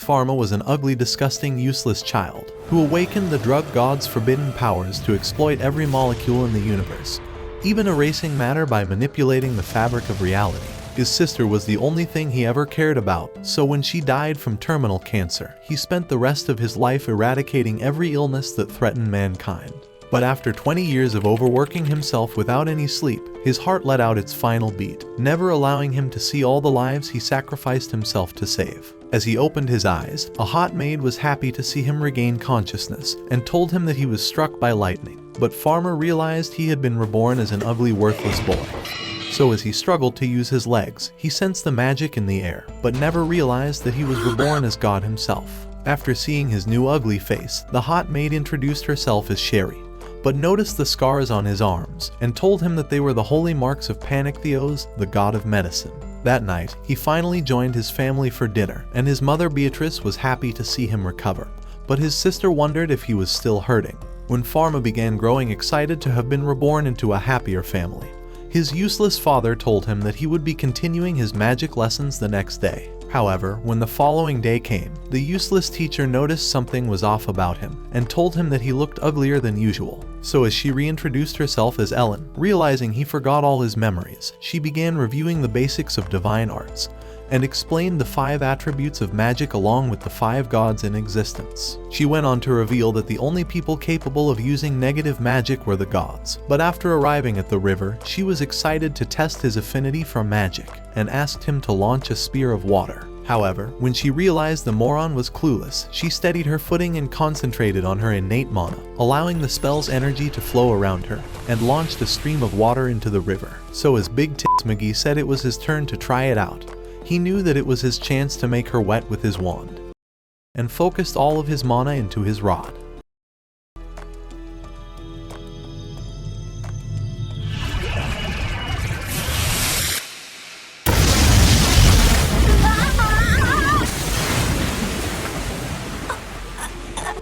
Farma was an ugly, disgusting, useless child who awakened the drug god's forbidden powers to exploit every molecule in the universe, even erasing matter by manipulating the fabric of reality. His sister was the only thing he ever cared about, so when she died from terminal cancer, he spent the rest of his life eradicating every illness that threatened mankind. But after 20 years of overworking himself without any sleep, his heart let out its final beat, never allowing him to see all the lives he sacrificed himself to save. As he opened his eyes, a hot maid was happy to see him regain consciousness and told him that he was struck by lightning. But Farma realized he had been reborn as an ugly, worthless boy. So as he struggled to use his legs, he sensed the magic in the air, but never realized that he was reborn as God himself. After seeing his new ugly face, the hot maid introduced herself as Sherry, but noticed the scars on his arms and told him that they were the holy marks of Isekai'd, the god of medicine. That night, he finally joined his family for dinner, and his mother Beatrice was happy to see him recover, but his sister wondered if he was still hurting. When Farma began growing excited to have been reborn into a happier family, his useless father told him that he would be continuing his magic lessons the next day. However, when the following day came, the useless teacher noticed something was off about him and told him that he looked uglier than usual. So as she reintroduced herself as Ellen, realizing he forgot all his memories, she began reviewing the basics of divine arts and explained the 5 attributes of magic along with the 5 gods in existence. She went on to reveal that the only people capable of using negative magic were the gods. But after arriving at the river, she was excited to test his affinity for magic and asked him to launch a spear of water. However, when she realized the moron was clueless, she steadied her footing and concentrated on her innate mana, allowing the spell's energy to flow around her, and launched a stream of water into the river. So as Big Tits McGee said it was his turn to try it out, he knew that it was his chance to make her wet with his wand, and focused all of his mana into his rod.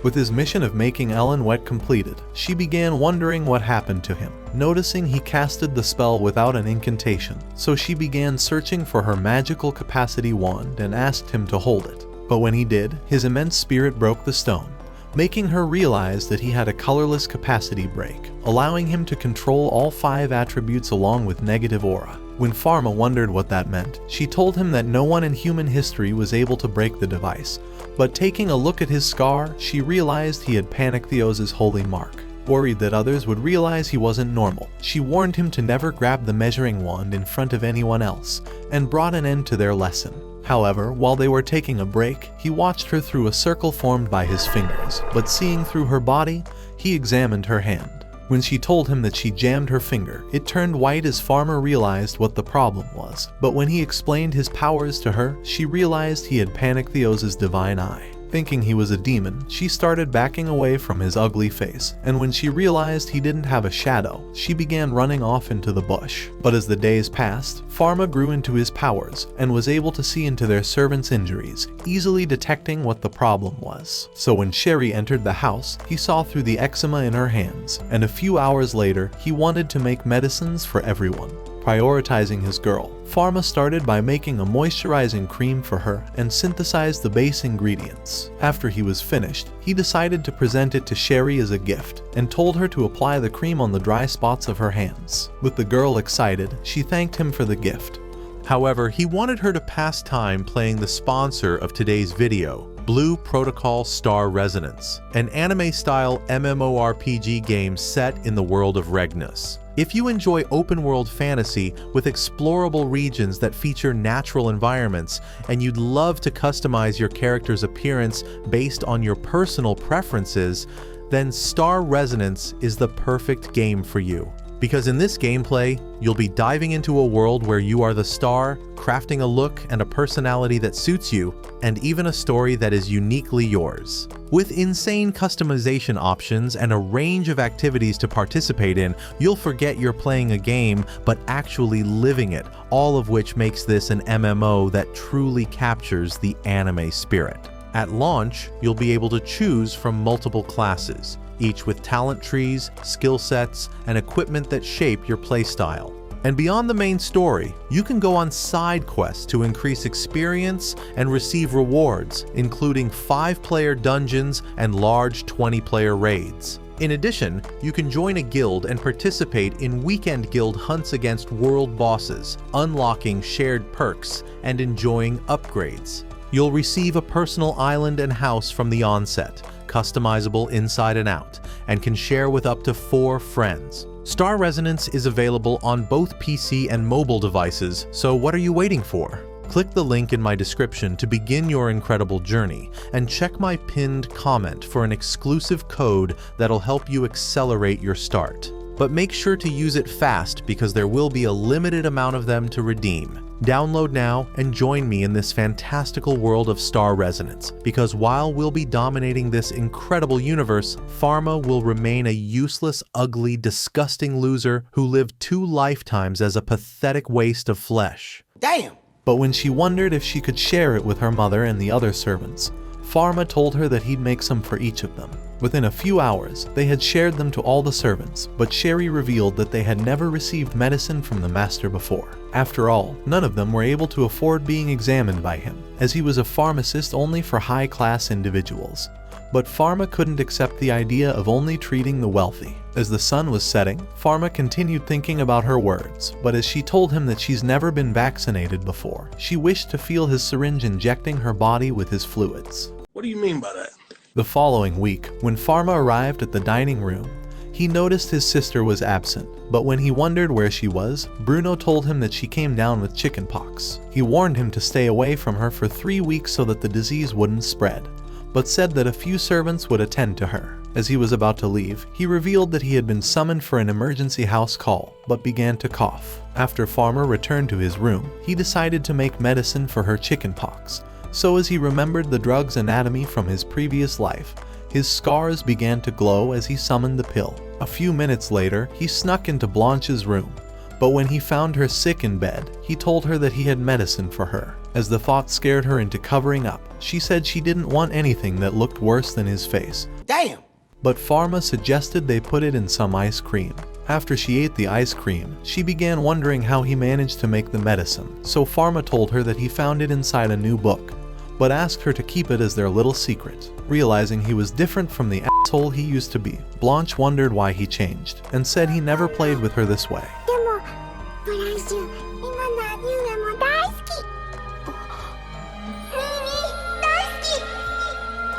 With his mission of making Ellen wet completed, she began wondering what happened to him, noticing he casted the spell without an incantation. So she began searching for her magical capacity wand and asked him to hold it. But when he did, his immense spirit broke the stone, making her realize that he had a colorless capacity break, allowing him to control all 5 attributes along with negative aura. When Farma wondered what that meant, she told him that no one in human history was able to break the device, but taking a look at his scar, she realized he had Isekai'd's holy mark. Worried that others would realize he wasn't normal, she warned him to never grab the measuring wand in front of anyone else, and brought an end to their lesson. However, while they were taking a break, he watched her through a circle formed by his fingers, but seeing through her body, he examined her hand. When she told him that she jammed her finger, it turned white as Farma realized what the problem was. But when he explained his powers to her, she realized he had Isekai'd's divine eye. Thinking he was a demon, she started backing away from his ugly face, and when she realized he didn't have a shadow, she began running off into the bush. But as the days passed, Farma grew into his powers and was able to see into their servants' injuries, easily detecting what the problem was. So when Sherry entered the house, he saw through the eczema in her hands, and a few hours later, he wanted to make medicines for everyone. Prioritizing his girl, Farma started by making a moisturizing cream for her and synthesized the base ingredients. After he was finished, he decided to present it to Sherry as a gift and told her to apply the cream on the dry spots of her hands. With the girl excited, she thanked him for the gift. However, he wanted her to pass time playing the sponsor of today's video, Blue Protocol Star Resonance, an anime-style MMORPG game set in the world of Regnus. If you enjoy open-world fantasy with explorable regions that feature natural environments, and you'd love to customize your character's appearance based on your personal preferences, then Star Resonance is the perfect game for you. Because in this gameplay, you'll be diving into a world where you are the star, crafting a look and a personality that suits you, and even a story that is uniquely yours. With insane customization options and a range of activities to participate in, you'll forget you're playing a game, but actually living it, all of which makes this an MMO that truly captures the anime spirit. At launch, you'll be able to choose from multiple classes, each with talent trees, skill sets, and equipment that shape your playstyle. And beyond the main story, you can go on side quests to increase experience and receive rewards, including 5-player dungeons and large 20-player raids. In addition, you can join a guild and participate in weekend guild hunts against world bosses, unlocking shared perks and enjoying upgrades. You'll receive a personal island and house from the onset, customizable inside and out, and can share with up to 4 friends. Star Resonance is available on both PC and mobile devices, so what are you waiting for? Click the link in my description to begin your incredible journey, and check my pinned comment for an exclusive code that'll help you accelerate your start. But make sure to use it fast because there will be a limited amount of them to redeem. Download now and join me in this fantastical world of Star Resonance, because while we'll be dominating this incredible universe, Farma will remain a useless, ugly, disgusting loser who lived 2 lifetimes as a pathetic waste of flesh. Damn! But when she wondered if she could share it with her mother and the other servants, Farma told her that he'd make some for each of them. Within a few hours, they had shared them to all the servants, but Sherry revealed that they had never received medicine from the master before. After all, none of them were able to afford being examined by him, as he was a pharmacist only for high-class individuals. But Farma couldn't accept the idea of only treating the wealthy. As the sun was setting, Farma continued thinking about her words, but as she told him that she's never been vaccinated before, she wished to feel his syringe injecting her body with his fluids. What do you mean by that? The following week, when Farma arrived at the dining room, he noticed his sister was absent, but when he wondered where she was, Bruno told him that she came down with chickenpox. He warned him to stay away from her for 3 weeks so that the disease wouldn't spread, but said that a few servants would attend to her. As he was about to leave, he revealed that he had been summoned for an emergency house call, but began to cough. After Farma returned to his room, he decided to make medicine for her chickenpox. So as he remembered the drug's anatomy from his previous life, his scars began to glow as he summoned the pill. A few minutes later, he snuck into Blanche's room, but when he found her sick in bed, he told her that he had medicine for her. As the thought scared her into covering up, she said she didn't want anything that looked worse than his face. Damn! But Farma suggested they put it in some ice cream. After she ate the ice cream, she began wondering how he managed to make the medicine, so Farma told her that he found it inside a new book, but asked her to keep it as their little secret. Realizing he was different from the asshole he used to be, Blanche wondered why he changed, and said he never played with her this way.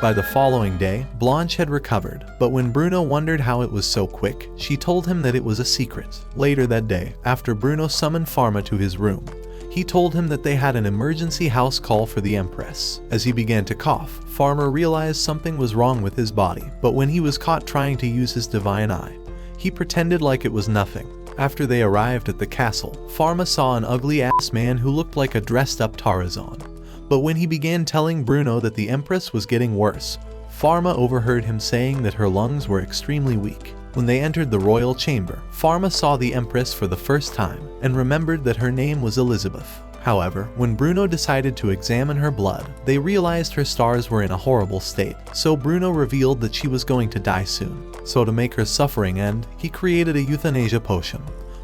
By the following day, Blanche had recovered, but when Bruno wondered how it was so quick, she told him that it was a secret. Later that day, after Bruno summoned Farma to his room, he told him that they had an emergency house call for the Empress. As he began to cough, Farma realized something was wrong with his body, but when he was caught trying to use his divine eye, he pretended like it was nothing. After they arrived at the castle, Farma saw an ugly-ass man who looked like a dressed-up Tarzan. But when he began telling Bruno that the Empress was getting worse, Farma overheard him saying that her lungs were extremely weak. When they entered the royal chamber, Farma saw the Empress for the first time and remembered that her name was Elizabeth. However, when Bruno decided to examine her blood, they realized her stars were in a horrible state, so Bruno revealed that she was going to die soon. So to make her suffering end, he created a euthanasia potion.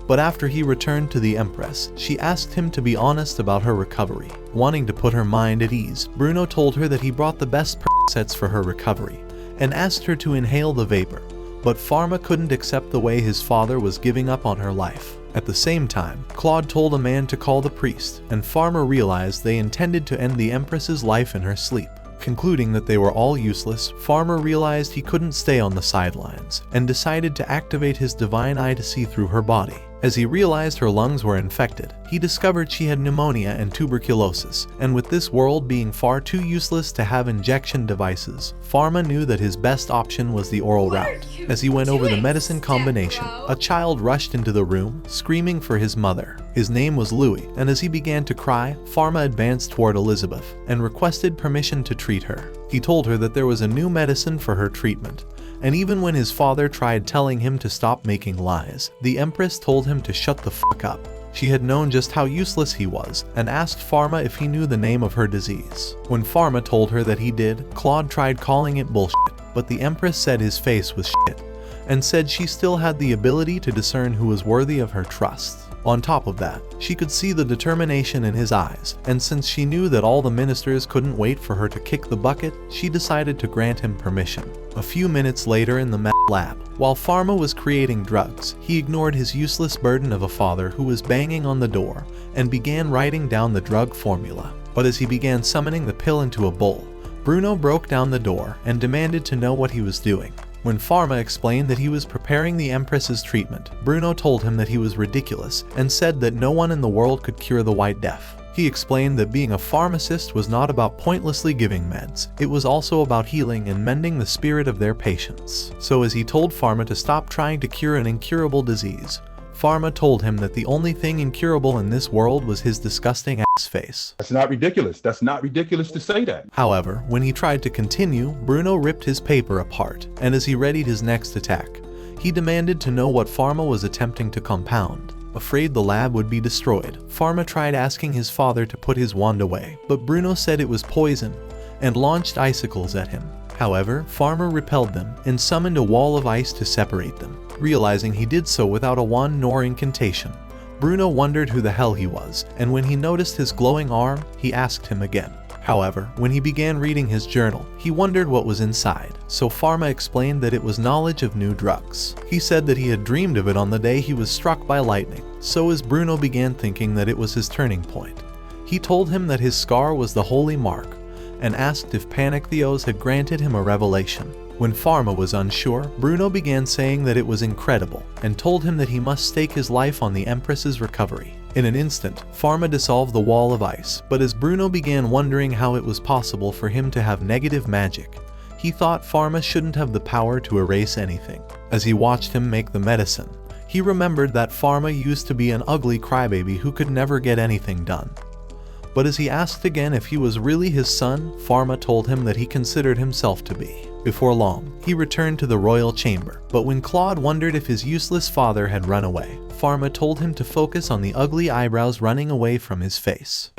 But after he returned to the Empress, she asked him to be honest about her recovery. Wanting to put her mind at ease, Bruno told her that he brought the best sets for her recovery, and asked her to inhale the vapor. But Farma couldn't accept the way his father was giving up on her life. At the same time, Claude told a man to call the priest, and Farma realized they intended to end the Empress's life in her sleep. Concluding that they were all useless, Farma realized he couldn't stay on the sidelines, and decided to activate his divine eye to see through her body. As he realized her lungs were infected, he discovered she had pneumonia and tuberculosis, and with this world being far too useless to have injection devices, Farma knew that his best option was the oral route. As he went over the medicine combination, a child rushed into the room, screaming for his mother. His name was Louis, and as he began to cry, Farma advanced toward Elizabeth and requested permission to treat her. He told her that there was a new medicine for her treatment, and even when his father tried telling him to stop making lies, the Empress told him to shut the fuck up. She had known just how useless he was, and asked Farma if he knew the name of her disease. When Farma told her that he did, Claude tried calling it bullshit, but the Empress said his face was shit, and said she still had the ability to discern who was worthy of her trust. On top of that, she could see the determination in his eyes, and since she knew that all the ministers couldn't wait for her to kick the bucket, she decided to grant him permission. A few minutes later in the lab, while Farma was creating drugs, he ignored his useless burden of a father who was banging on the door and began writing down the drug formula. But as he began summoning the pill into a bowl, Bruno broke down the door and demanded to know what he was doing. When Farma explained that he was preparing the Empress's treatment, Bruno told him that he was ridiculous and said that no one in the world could cure the White Death. He explained that being a pharmacist was not about pointlessly giving meds, it was also about healing and mending the spirit of their patients. So as he told Farma to stop trying to cure an incurable disease, Farma told him that the only thing incurable in this world was his disgusting ass face. That's not ridiculous. That's not ridiculous to say that. However, when he tried to continue, Bruno ripped his paper apart, and as he readied his next attack, he demanded to know what Farma was attempting to compound. Afraid the lab would be destroyed, Farma tried asking his father to put his wand away, but Bruno said it was poison and launched icicles at him. However, Farma repelled them and summoned a wall of ice to separate them. Realizing he did so without a wand nor incantation, Bruno wondered who the hell he was, and when he noticed his glowing arm, he asked him again. However, when he began reading his journal, he wondered what was inside, so Farma explained that it was knowledge of new drugs. He said that he had dreamed of it on the day he was struck by lightning, so as Bruno began thinking that it was his turning point. He told him that his scar was the holy mark, and asked if Panactheos had granted him a revelation. When Farma was unsure, Bruno began saying that it was incredible, and told him that he must stake his life on the Empress's recovery. In an instant, Farma dissolved the wall of ice, but as Bruno began wondering how it was possible for him to have negative magic, he thought Farma shouldn't have the power to erase anything. As he watched him make the medicine, he remembered that Farma used to be an ugly crybaby who could never get anything done. But as he asked again if he was really his son, Farma told him that he considered himself to be. Before long, he returned to the royal chamber, but when Claude wondered if his useless father had run away, Farma told him to focus on the ugly eyebrows running away from his face.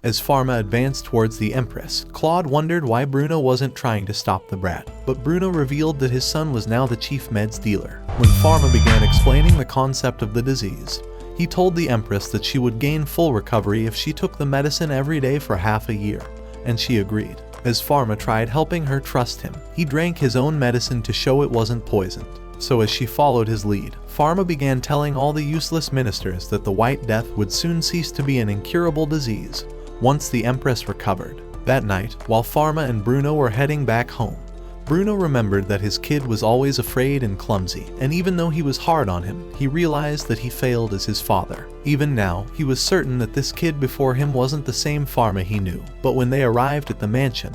As Farma advanced towards the Empress, Claude wondered why Bruno wasn't trying to stop the brat, but Bruno revealed that his son was now the chief meds dealer. When Farma began explaining the concept of the disease, he told the Empress that she would gain full recovery if she took the medicine every day for half a year, and she agreed. As Farma tried helping her trust him, he drank his own medicine to show it wasn't poisoned. So as she followed his lead, Farma began telling all the useless ministers that the White Death would soon cease to be an incurable disease once the Empress recovered. That night, while Farma and Bruno were heading back home, Bruno remembered that his kid was always afraid and clumsy, and even though he was hard on him, he realized that he failed as his father. Even now, he was certain that this kid before him wasn't the same Farma he knew, but when they arrived at the mansion,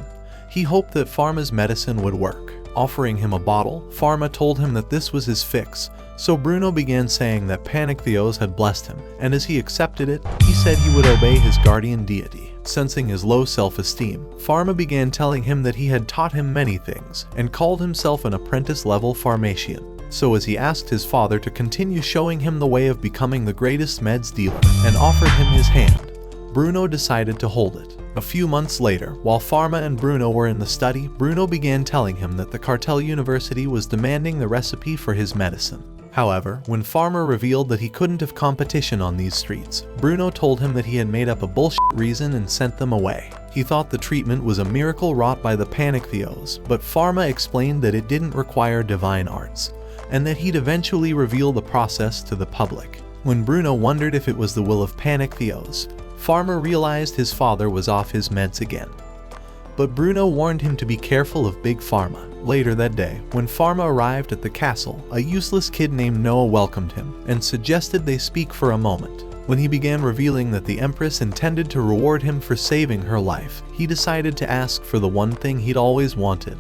he hoped that Farma's medicine would work. Offering him a bottle, Farma told him that this was his fix, so Bruno began saying that Panactheos had blessed him, and as he accepted it, he said he would obey his guardian deity. Sensing his low self-esteem, Farma began telling him that he had taught him many things, and called himself an apprentice-level pharmacian. So as he asked his father to continue showing him the way of becoming the greatest meds dealer, and offered him his hand, Bruno decided to hold it. A few months later, while Farma and Bruno were in the study, Bruno began telling him that the cartel university was demanding the recipe for his medicine. However, when Farma revealed that he couldn't have competition on these streets, Bruno told him that he had made up a bullshit reason and sent them away. He thought the treatment was a miracle wrought by the Panactheos, but Farma explained that it didn't require divine arts, and that he'd eventually reveal the process to the public. When Bruno wondered if it was the will of Panactheos, Farma realized his father was off his meds again. But Bruno warned him to be careful of Big Farma. Later that day, when Farma arrived at the castle, a useless kid named Noah welcomed him and suggested they speak for a moment. When he began revealing that the Empress intended to reward him for saving her life, he decided to ask for the one thing he'd always wanted.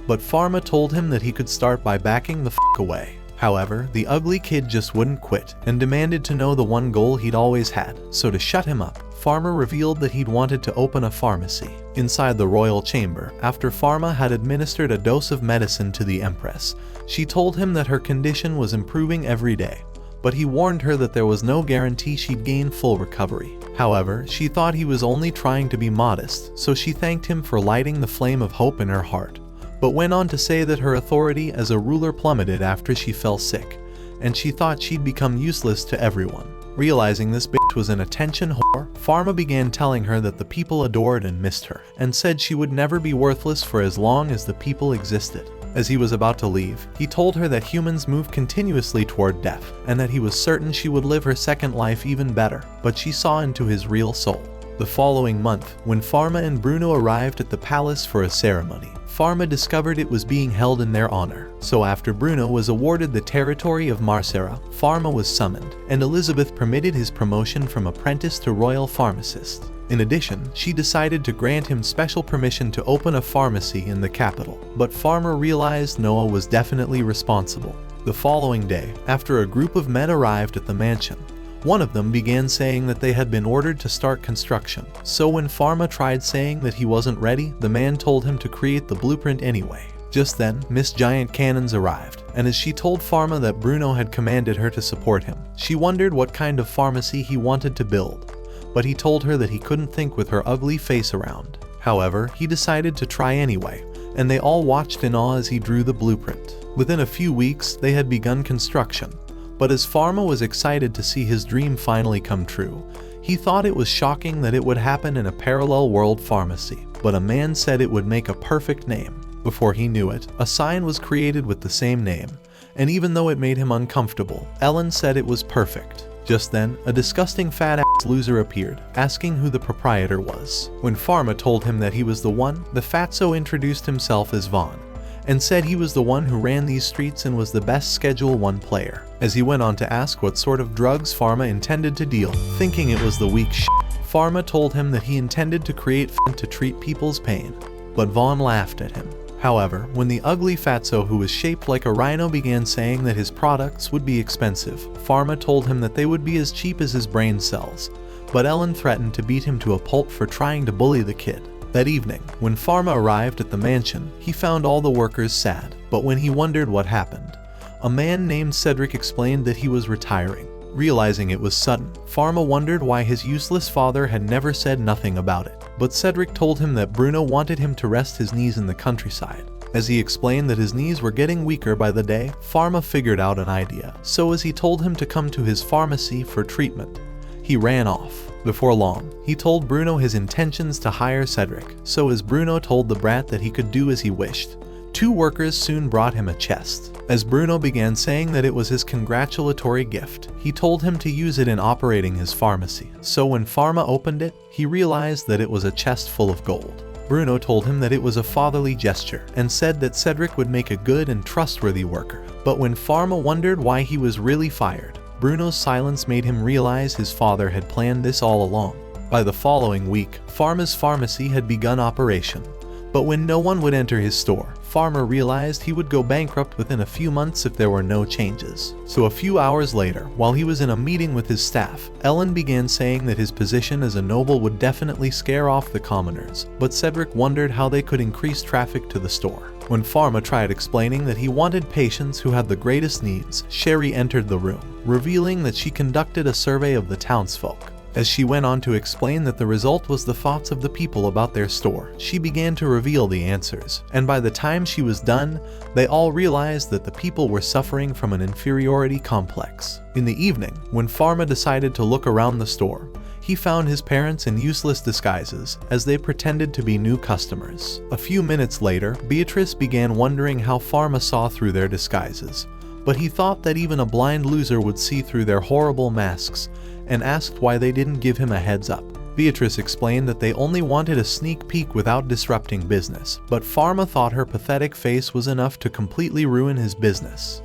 But Farma told him that he could start by backing the f*** away. However, the ugly kid just wouldn't quit and demanded to know the one goal he'd always had. So to shut him up, Farma revealed that he'd wanted to open a pharmacy. Inside the royal chamber, after Farma had administered a dose of medicine to the Empress, she told him that her condition was improving every day, but he warned her that there was no guarantee she'd gain full recovery. However, she thought he was only trying to be modest, so she thanked him for lighting the flame of hope in her heart, but went on to say that her authority as a ruler plummeted after she fell sick, and she thought she'd become useless to everyone. Realizing this bitch was an attention whore, Farma began telling her that the people adored and missed her, and said she would never be worthless for as long as the people existed. As he was about to leave, he told her that humans move continuously toward death, and that he was certain she would live her second life even better, but she saw into his real soul. The following month, when Farma and Bruno arrived at the palace for a ceremony, Farma discovered it was being held in their honor. So after Bruno was awarded the territory of Marcera, Farma was summoned, and Elizabeth permitted his promotion from apprentice to royal pharmacist. In addition, she decided to grant him special permission to open a pharmacy in the capital, but Farma realized Noah was definitely responsible. The following day, after a group of men arrived at the mansion, one of them began saying that they had been ordered to start construction. So when Farma tried saying that he wasn't ready, the man told him to create the blueprint anyway. Just then, Miss Giant Cannons arrived, and as she told Farma that Bruno had commanded her to support him, she wondered what kind of pharmacy he wanted to build, but he told her that he couldn't think with her ugly face around. However, he decided to try anyway, and they all watched in awe as he drew the blueprint. Within a few weeks, they had begun construction. But as Farma was excited to see his dream finally come true, he thought it was shocking that it would happen in a parallel world pharmacy. But a man said it would make a perfect name. Before he knew it, a sign was created with the same name, and even though it made him uncomfortable, Ellen said it was perfect. Just then, a disgusting fat-ass loser appeared, asking who the proprietor was. When Farma told him that he was the one, the fatso introduced himself as Vaughn, and said he was the one who ran these streets and was the best Schedule 1 player. As he went on to ask what sort of drugs Farma intended to deal, thinking it was the weak shit, Farma told him that he intended to create to treat people's pain, but Vaughn laughed at him. However, when the ugly fatso who was shaped like a rhino began saying that his products would be expensive, Farma told him that they would be as cheap as his brain cells, but Ellen threatened to beat him to a pulp for trying to bully the kid. That evening, when Farma arrived at the mansion, he found all the workers sad, but when he wondered what happened, a man named Cedric explained that he was retiring. Realizing it was sudden, Farma wondered why his useless father had never said nothing about it, but Cedric told him that Bruno wanted him to rest his knees in the countryside. As he explained that his knees were getting weaker by the day, Farma figured out an idea. So as he told him to come to his pharmacy for treatment, he ran off. Before long, he told Bruno his intentions to hire Cedric, so as Bruno told the brat that he could do as he wished, two workers soon brought him a chest. As Bruno began saying that it was his congratulatory gift, he told him to use it in operating his pharmacy. So when Farma opened it, he realized that it was a chest full of gold. Bruno told him that it was a fatherly gesture, and said that Cedric would make a good and trustworthy worker. But when Farma wondered why he was really fired, Bruno's silence made him realize his father had planned this all along. By the following week, Farma's pharmacy had begun operation. But when no one would enter his store, Farma realized he would go bankrupt within a few months if there were no changes. So a few hours later, while he was in a meeting with his staff, Ellen began saying that his position as a noble would definitely scare off the commoners, but Cedric wondered how they could increase traffic to the store. When Farma tried explaining that he wanted patients who had the greatest needs, Sherry entered the room, revealing that she conducted a survey of the townsfolk. As she went on to explain that the result was the thoughts of the people about their store, she began to reveal the answers, and by the time she was done, they all realized that the people were suffering from an inferiority complex. In the evening, when Farma decided to look around the store, he found his parents in useless disguises as they pretended to be new customers. A few minutes later, Beatrice began wondering how Farma saw through their disguises, but he thought that even a blind loser would see through their horrible masks, and asked why they didn't give him a heads up. Beatrice explained that they only wanted a sneak peek without disrupting business, but Farma thought her pathetic face was enough to completely ruin his business.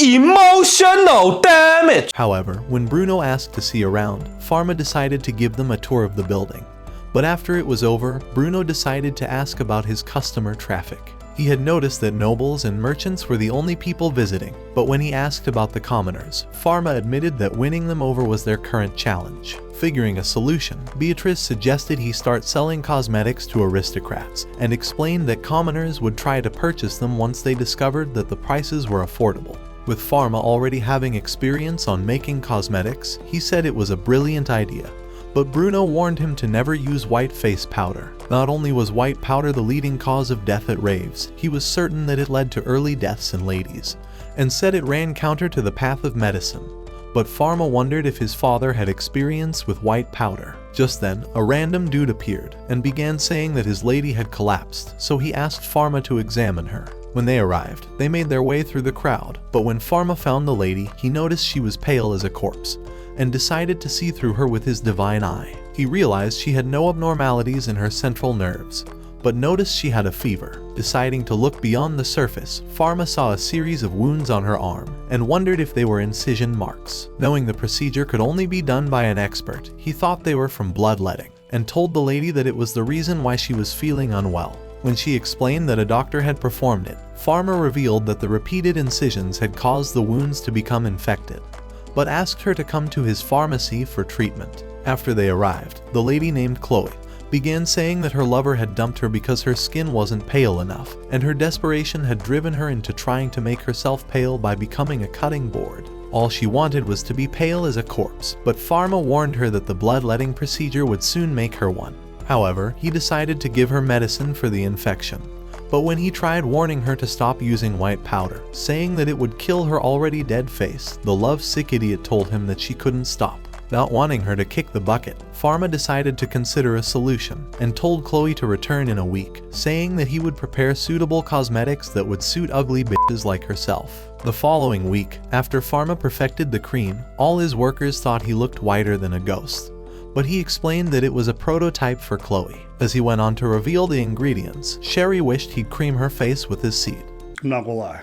Emotional damage! However, when Bruno asked to see around, Farma decided to give them a tour of the building. But after it was over, Bruno decided to ask about his customer traffic. He had noticed that nobles and merchants were the only people visiting, but when he asked about the commoners, Farma admitted that winning them over was their current challenge. Figuring a solution, Beatrice suggested he start selling cosmetics to aristocrats, and explained that commoners would try to purchase them once they discovered that the prices were affordable. With Farma already having experience on making cosmetics, he said it was a brilliant idea. But Bruno warned him to never use white face powder. Not only was white powder the leading cause of death at raves, he was certain that it led to early deaths in ladies, and said it ran counter to the path of medicine. But Farma wondered if his father had experience with white powder. Just then, a random dude appeared and began saying that his lady had collapsed, so he asked Farma to examine her. When they arrived, they made their way through the crowd, but when Farma found the lady, he noticed she was pale as a corpse, and decided to see through her with his divine eye. He realized she had no abnormalities in her central nerves, but noticed she had a fever. Deciding to look beyond the surface, Farma saw a series of wounds on her arm and wondered if they were incision marks. Knowing the procedure could only be done by an expert, he thought they were from bloodletting, and told the lady that it was the reason why she was feeling unwell. When she explained that a doctor had performed it, Farma revealed that the repeated incisions had caused the wounds to become infected, but asked her to come to his pharmacy for treatment. After they arrived, the lady named Chloe began saying that her lover had dumped her because her skin wasn't pale enough, and her desperation had driven her into trying to make herself pale by becoming a cutting board. All she wanted was to be pale as a corpse, but Farma warned her that the bloodletting procedure would soon make her one. However, he decided to give her medicine for the infection. But when he tried warning her to stop using white powder, saying that it would kill her already dead face, the love-sick idiot told him that she couldn't stop. Not wanting her to kick the bucket, Farma decided to consider a solution and told Chloe to return in a week, saying that he would prepare suitable cosmetics that would suit ugly bitches like herself. The following week, after Farma perfected the cream, all his workers thought he looked whiter than a ghost. But he explained that it was a prototype for Chloe. As he went on to reveal the ingredients, Sherry wished he'd cream her face with his seed. I'm not gonna lie.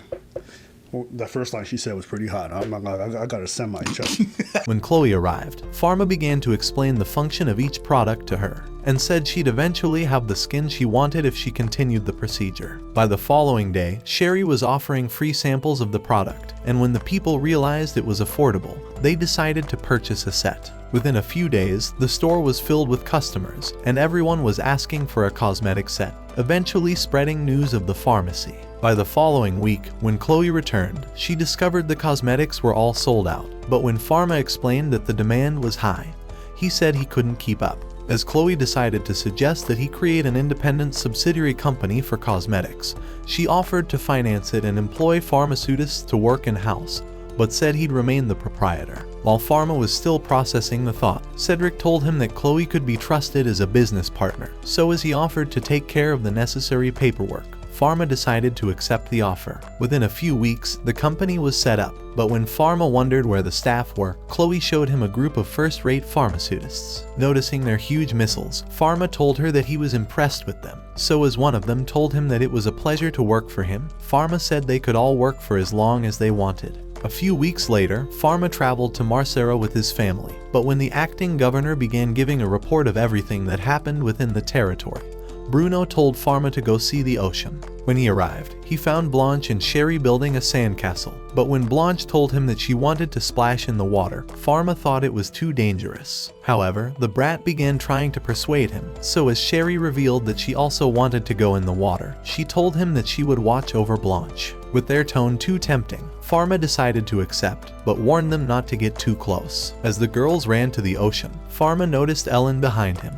The first line she said was pretty hot. I'm not gonna, I got a semi-chest. When Chloe arrived, Farma began to explain the function of each product to her, and said she'd eventually have the skin she wanted if she continued the procedure. By the following day, Sherry was offering free samples of the product, and when the people realized it was affordable, they decided to purchase a set. Within a few days, the store was filled with customers, and everyone was asking for a cosmetic set, eventually spreading news of the pharmacy. By the following week, when Chloe returned, she discovered the cosmetics were all sold out, but when Farma explained that the demand was high, he said he couldn't keep up. As Chloe decided to suggest that he create an independent subsidiary company for cosmetics, she offered to finance it and employ pharmaceutists to work in-house, but said he'd remain the proprietor. While Farma was still processing the thought, Cedric told him that Chloe could be trusted as a business partner, so as he offered to take care of the necessary paperwork, Farma decided to accept the offer. Within a few weeks, the company was set up, but when Farma wondered where the staff were, Chloe showed him a group of first-rate pharmaceutists. Noticing their huge missiles, Farma told her that he was impressed with them, so as one of them told him that it was a pleasure to work for him, Farma said they could all work for as long as they wanted. A few weeks later, Farma traveled to Marcera with his family, but when the acting governor began giving a report of everything that happened within the territory, Bruno told Farma to go see the ocean. When he arrived, he found Blanche and Sherry building a sandcastle, but when Blanche told him that she wanted to splash in the water, Farma thought it was too dangerous. However, the brat began trying to persuade him, so as Sherry revealed that she also wanted to go in the water, she told him that she would watch over Blanche. With their tone too tempting, Farma decided to accept, but warned them not to get too close. As the girls ran to the ocean, Farma noticed Ellen behind him.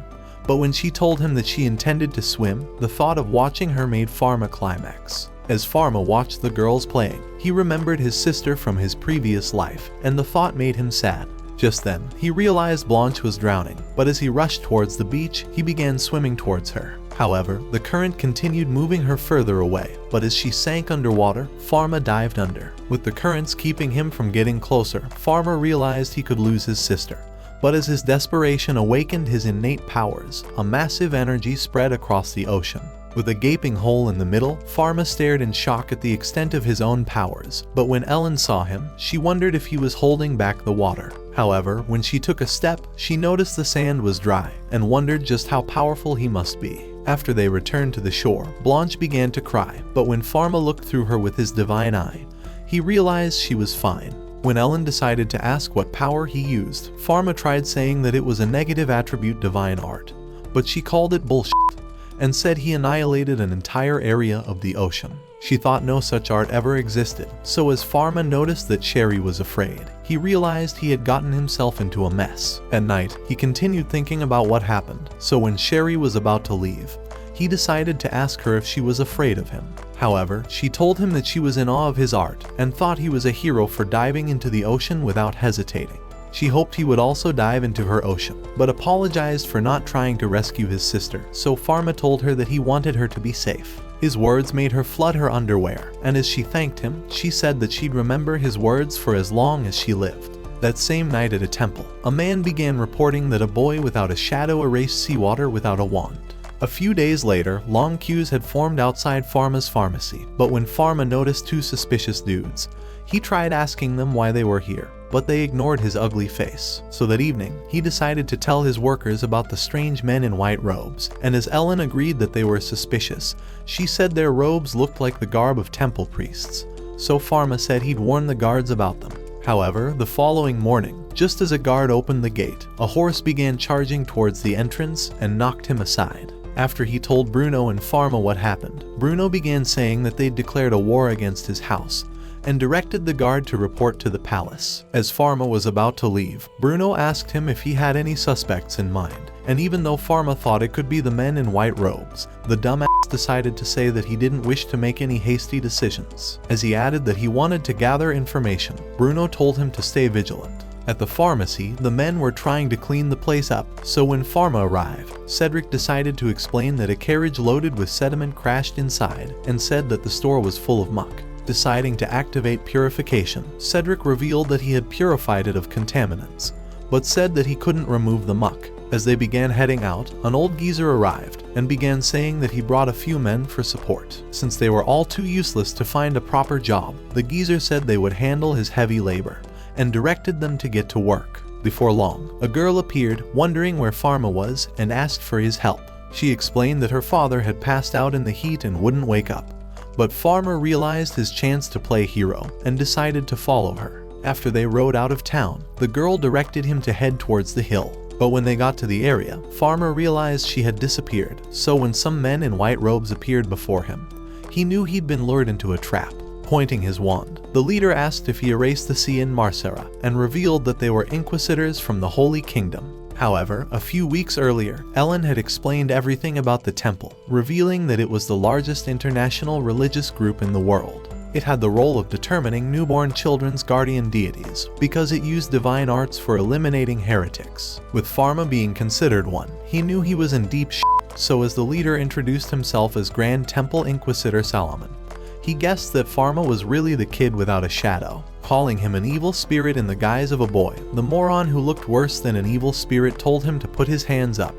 But when she told him that she intended to swim, the thought of watching her made Farma climax. As Farma watched the girls playing, he remembered his sister from his previous life, and the thought made him sad. Just then, he realized Blanche was drowning, but as he rushed towards the beach, he began swimming towards her. However, the current continued moving her further away, but as she sank underwater, Farma dived under. With the currents keeping him from getting closer, Farma realized he could lose his sister. But as his desperation awakened his innate powers, a massive energy spread across the ocean. With a gaping hole in the middle, Farma stared in shock at the extent of his own powers, but when Ellen saw him, she wondered if he was holding back the water. However, when she took a step, she noticed the sand was dry, and wondered just how powerful he must be. After they returned to the shore, Blanche began to cry, but when Farma looked through her with his divine eye, he realized she was fine. When Ellen decided to ask what power he used, Farma tried saying that it was a negative attribute divine art, but she called it bullshit, and said he annihilated an entire area of the ocean. She thought no such art ever existed, so as Farma noticed that Sherry was afraid, he realized he had gotten himself into a mess. At night, he continued thinking about what happened, so when Sherry was about to leave, he decided to ask her if she was afraid of him. However, she told him that she was in awe of his art and thought he was a hero for diving into the ocean without hesitating. She hoped he would also dive into her ocean, but apologized for not trying to rescue his sister, so Farma told her that he wanted her to be safe. His words made her flood her underwear, and as she thanked him, she said that she'd remember his words for as long as she lived. That same night at a temple, a man began reporting that a boy without a shadow erased seawater without a wand. A few days later, long queues had formed outside Farma's pharmacy, but when Farma noticed two suspicious dudes, he tried asking them why they were here, but they ignored his ugly face. So that evening, he decided to tell his workers about the strange men in white robes, and as Ellen agreed that they were suspicious, she said their robes looked like the garb of temple priests. So Farma said he'd warn the guards about them. However, the following morning, just as a guard opened the gate, a horse began charging towards the entrance and knocked him aside. After he told Bruno and Farma what happened, Bruno began saying that they'd declared a war against his house, and directed the guard to report to the palace. As Farma was about to leave, Bruno asked him if he had any suspects in mind, and even though Farma thought it could be the men in white robes, the dumbass decided to say that he didn't wish to make any hasty decisions. As he added that he wanted to gather information, Bruno told him to stay vigilant. At the pharmacy, the men were trying to clean the place up, so when Farma arrived, Cedric decided to explain that a carriage loaded with sediment crashed inside and said that the store was full of muck. Deciding to activate purification, Cedric revealed that he had purified it of contaminants, but said that he couldn't remove the muck. As they began heading out, an old geezer arrived and began saying that he brought a few men for support. Since they were all too useless to find a proper job, the geezer said they would handle his heavy labor and directed them to get to work. Before long, a girl appeared, wondering where Farma was, and asked for his help. She explained that her father had passed out in the heat and wouldn't wake up. But Farma realized his chance to play hero and decided to follow her. After they rode out of town, the girl directed him to head towards the hill. But when they got to the area, Farma realized she had disappeared, so when some men in white robes appeared before him, he knew he'd been lured into a trap. Pointing his wand, the leader asked if he erased the sea in Marcera and revealed that they were inquisitors from the Holy Kingdom. However, a few weeks earlier, Ellen had explained everything about the temple, revealing that it was the largest international religious group in the world. It had the role of determining newborn children's guardian deities, because it used divine arts for eliminating heretics. With Farma being considered one, he knew he was in deep shit, so as the leader introduced himself as Grand Temple Inquisitor Solomon, he guessed that Farma was really the kid without a shadow. Calling him an evil spirit in the guise of a boy, the moron who looked worse than an evil spirit told him to put his hands up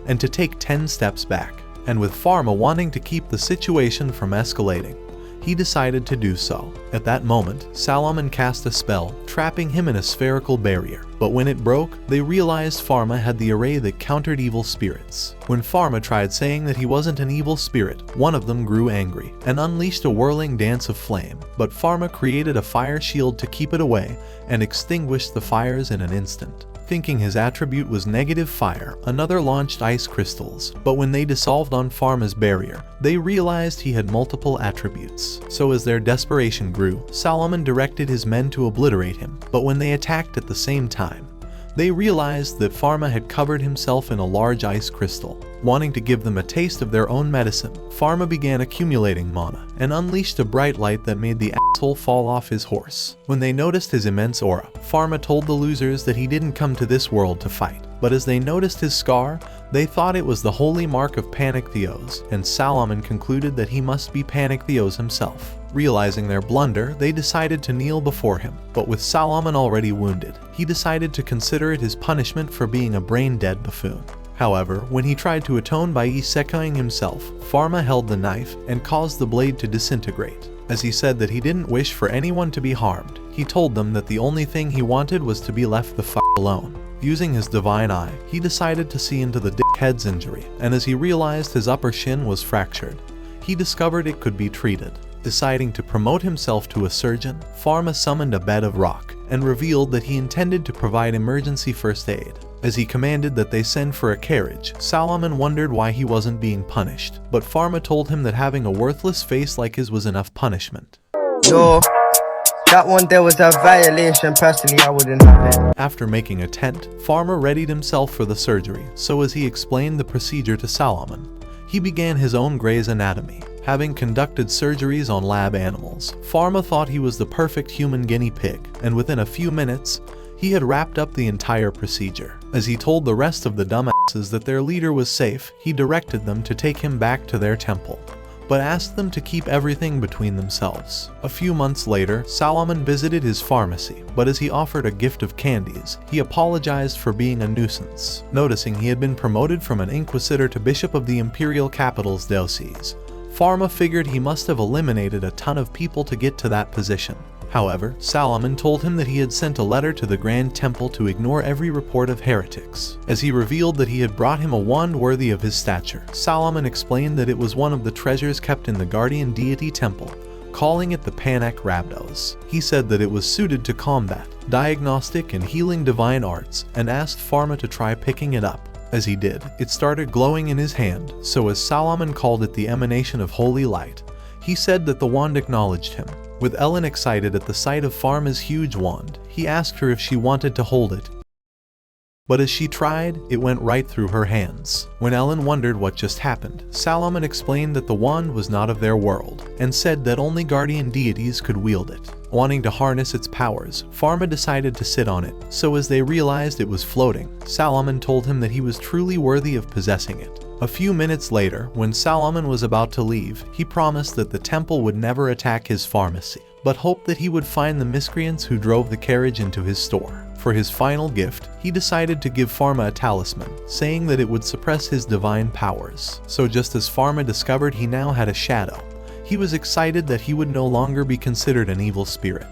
and to take 10 steps back. And with Farma wanting to keep the situation from escalating, he decided to do so. At that moment, Solomon cast a spell, trapping him in a spherical barrier. But when it broke, they realized Farma had the array that countered evil spirits. When Farma tried saying that he wasn't an evil spirit, one of them grew angry and unleashed a whirling dance of flame. But Farma created a fire shield to keep it away and extinguished the fires in an instant. Thinking his attribute was negative fire, another launched ice crystals, but when they dissolved on Farma's barrier, they realized he had multiple attributes. So as their desperation grew, Solomon directed his men to obliterate him, but when they attacked at the same time, they realized that Farma had covered himself in a large ice crystal. Wanting to give them a taste of their own medicine, Farma began accumulating mana and unleashed a bright light that made the asshole fall off his horse. When they noticed his immense aura, Farma told the losers that he didn't come to this world to fight. But as they noticed his scar, they thought it was the holy mark of Panictheos, and Solomon concluded that he must be Panictheos himself. Realizing their blunder, they decided to kneel before him, but with Solomon already wounded, he decided to consider it his punishment for being a brain-dead buffoon. However, when he tried to atone by Isekai'ing himself, Farma held the knife and caused the blade to disintegrate. As he said that he didn't wish for anyone to be harmed, he told them that the only thing he wanted was to be left the f*** alone. Using his divine eye, he decided to see into the dickhead's injury, and as he realized his upper shin was fractured, he discovered it could be treated. Deciding to promote himself to a surgeon, Farma summoned a bed of rock and revealed that he intended to provide emergency first aid. As he commanded that they send for a carriage, Solomon wondered why he wasn't being punished, but Farma told him that having a worthless face like his was enough punishment. No, that one there was a violation. Personally, I wouldn't have it. After making a tent, Farma readied himself for the surgery, so as he explained the procedure to Solomon, He began his own Grey's Anatomy, having conducted surgeries on lab animals. Farma thought he was the perfect human guinea pig, and within a few minutes, he had wrapped up the entire procedure. As he told the rest of the dumbasses that their leader was safe, he directed them to take him back to their temple, but asked them to keep everything between themselves. A few months later, Solomon visited his pharmacy, but as he offered a gift of candies, he apologized for being a nuisance. Noticing he had been promoted from an inquisitor to bishop of the imperial capital's diocese, Farma figured he must have eliminated a ton of people to get to that position. However, Solomon told him that he had sent a letter to the Grand Temple to ignore every report of heretics. As he revealed that he had brought him a wand worthy of his stature, Solomon explained that it was one of the treasures kept in the guardian deity temple, calling it the Panek Rabdos. He said that it was suited to combat, diagnostic and healing divine arts, and asked Farma to try picking it up. As he did, it started glowing in his hand, so as Solomon called it the emanation of holy light, he said that the wand acknowledged him. With Ellen excited at the sight of Farma's huge wand, he asked her if she wanted to hold it. But as she tried, it went right through her hands. When Ellen wondered what just happened, Solomon explained that the wand was not of their world, and said that only guardian deities could wield it. Wanting to harness its powers, Farma decided to sit on it, so as they realized it was floating, Solomon told him that he was truly worthy of possessing it. A few minutes later, when Solomon was about to leave, he promised that the temple would never attack his pharmacy, but hoped that he would find the miscreants who drove the carriage into his store. For his final gift, he decided to give Farma a talisman, saying that it would suppress his divine powers. So just as Farma discovered he now had a shadow, he was excited that he would no longer be considered an evil spirit,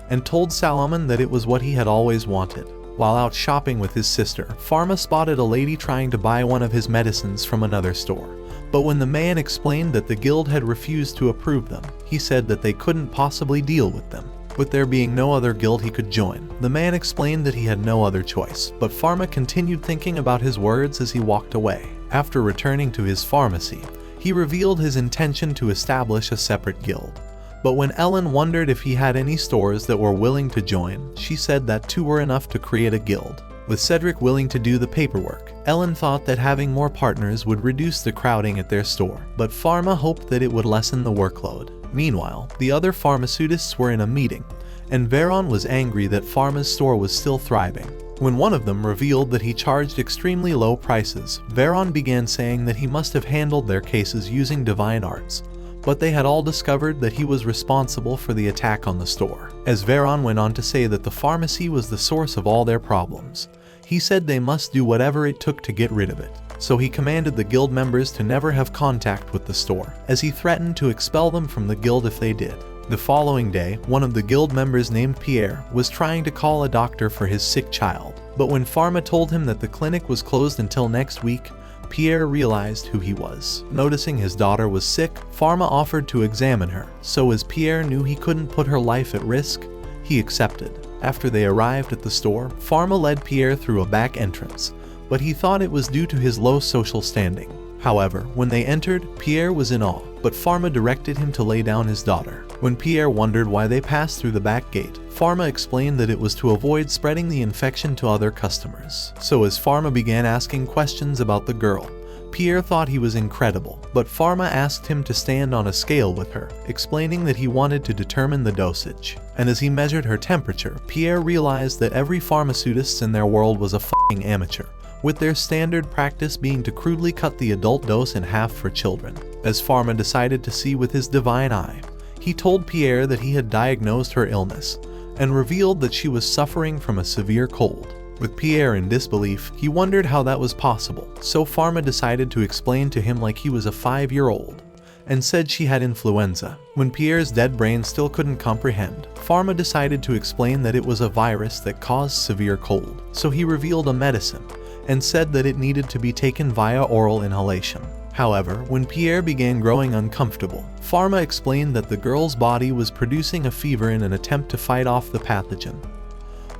and told Solomon that it was what he had always wanted. While out shopping with his sister, Farma spotted a lady trying to buy one of his medicines from another store. But when the man explained that the guild had refused to approve them, he said that they couldn't possibly deal with them. With there being no other guild he could join, the man explained that he had no other choice, but Farma continued thinking about his words as he walked away. After returning to his pharmacy, he revealed his intention to establish a separate guild. But when Ellen wondered if he had any stores that were willing to join, she said that two were enough to create a guild. With Cedric willing to do the paperwork, Ellen thought that having more partners would reduce the crowding at their store, but Farma hoped that it would lessen the workload. Meanwhile, the other pharmaceutists were in a meeting, and Veron was angry that Farma's store was still thriving. When one of them revealed that he charged extremely low prices, Veron began saying that he must have handled their cases using divine arts, but they had all discovered that he was responsible for the attack on the store. As Veron went on to say that the pharmacy was the source of all their problems, he said they must do whatever it took to get rid of it. So he commanded the guild members to never have contact with the store, as he threatened to expel them from the guild if they did. The following day, one of the guild members named Pierre was trying to call a doctor for his sick child, but when Farma told him that the clinic was closed until next week, Pierre realized who he was. Noticing his daughter was sick, Farma offered to examine her, so as Pierre knew he couldn't put her life at risk, he accepted. After they arrived at the store, Farma led Pierre through a back entrance, but he thought it was due to his low social standing. However, when they entered, Pierre was in awe, but Farma directed him to lay down his daughter. When Pierre wondered why they passed through the back gate, Farma explained that it was to avoid spreading the infection to other customers. So as Farma began asking questions about the girl, Pierre thought he was incredible, but Farma asked him to stand on a scale with her, explaining that he wanted to determine the dosage. And as he measured her temperature, Pierre realized that every pharmaceutist in their world was a f***ing amateur, with their standard practice being to crudely cut the adult dose in half for children. As Farma decided to see with his divine eye, he told Pierre that he had diagnosed her illness, and revealed that she was suffering from a severe cold. With Pierre in disbelief, he wondered how that was possible, so Farma decided to explain to him like he was a 5-year-old, and said she had influenza. When Pierre's dead brain still couldn't comprehend, Farma decided to explain that it was a virus that caused severe cold, so he revealed a medicine, and said that it needed to be taken via oral inhalation. However, when Pierre began growing uncomfortable, Farma explained that the girl's body was producing a fever in an attempt to fight off the pathogen,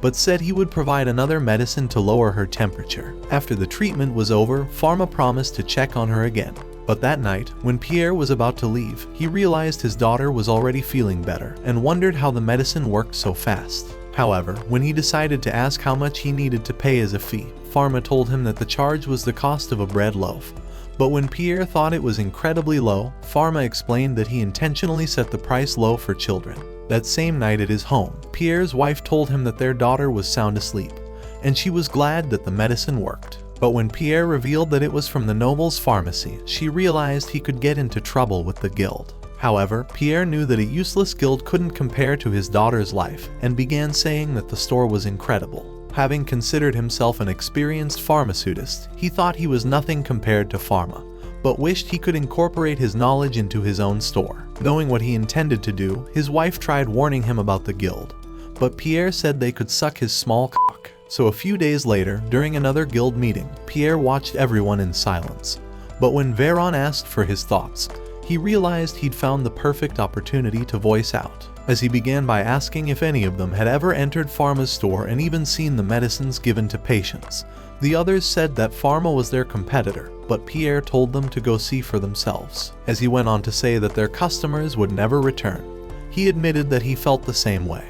but said he would provide another medicine to lower her temperature. After the treatment was over, Farma promised to check on her again. But that night, when Pierre was about to leave, he realized his daughter was already feeling better, and wondered how the medicine worked so fast. However, when he decided to ask how much he needed to pay as a fee, Farma told him that the charge was the cost of a bread loaf, But when Pierre thought it was incredibly low, Farma explained that he intentionally set the price low for children. That same night at his home, Pierre's wife told him that their daughter was sound asleep, and she was glad that the medicine worked. But when Pierre revealed that it was from the noble's pharmacy, she realized he could get into trouble with the guild. However, Pierre knew that a useless guild couldn't compare to his daughter's life, and began saying that the store was incredible. Having considered himself an experienced pharmaceutist, he thought he was nothing compared to Farma, but wished he could incorporate his knowledge into his own store. Knowing what he intended to do, his wife tried warning him about the guild, but Pierre said they could suck his small cock. So a few days later, during another guild meeting, Pierre watched everyone in silence. But when Veron asked for his thoughts, he realized he'd found the perfect opportunity to voice out, as he began by asking if any of them had ever entered Farma's store and even seen the medicines given to patients. The others said that Farma was their competitor, but Pierre told them to go see for themselves, as he went on to say that their customers would never return. He admitted that he felt the same way,